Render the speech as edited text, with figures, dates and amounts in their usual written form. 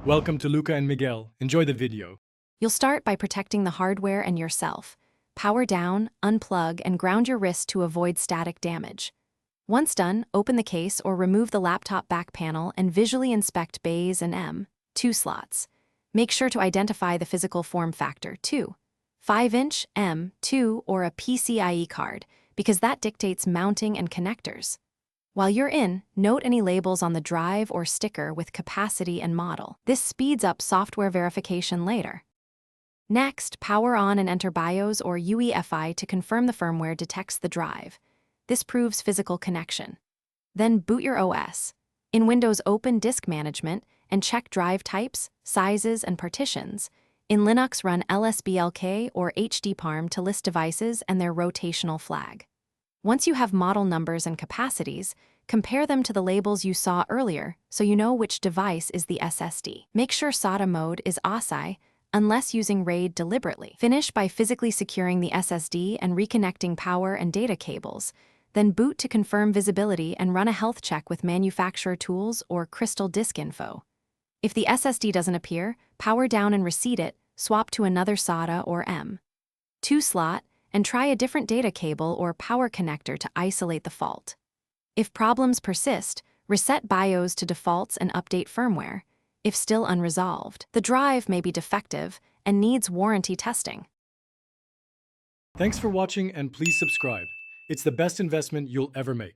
Welcome to Luca and Miguel. Enjoy the video. You'll start by protecting the hardware and yourself. Power down, unplug, and ground your wrist to avoid static damage. Once done, open the case or remove the laptop back panel and visually inspect bays and M2 slots. Make sure to identify the physical form factor, too. 5-inch, M2, or a PCIe card, because that dictates mounting and connectors. While you're in, note any labels on the drive or sticker with capacity and model. This speeds up software verification later. Next, power on and enter BIOS or UEFI to confirm the firmware detects the drive. This proves physical connection. Then boot your OS. In Windows, open Disk Management and check drive types, sizes, and partitions. In Linux, run lsblk or hdparm to list devices and their rotational flag. Once you have model numbers and capacities, compare them to the labels you saw earlier so you know which device is the SSD. Make sure SATA mode is ASI, unless using RAID deliberately. Finish by physically securing the SSD and reconnecting power and data cables. Then boot to confirm visibility and run a health check with manufacturer tools or Crystal Disk Info. If the SSD doesn't appear, power down and reseat it, swap to another SATA or M2 slot, and try a different data cable or power connector to isolate the fault. If problems persist, reset BIOS to defaults and update firmware. If still unresolved, the drive may be defective and needs warranty testing. Thanks for watching and please subscribe. It's the best investment you'll ever make.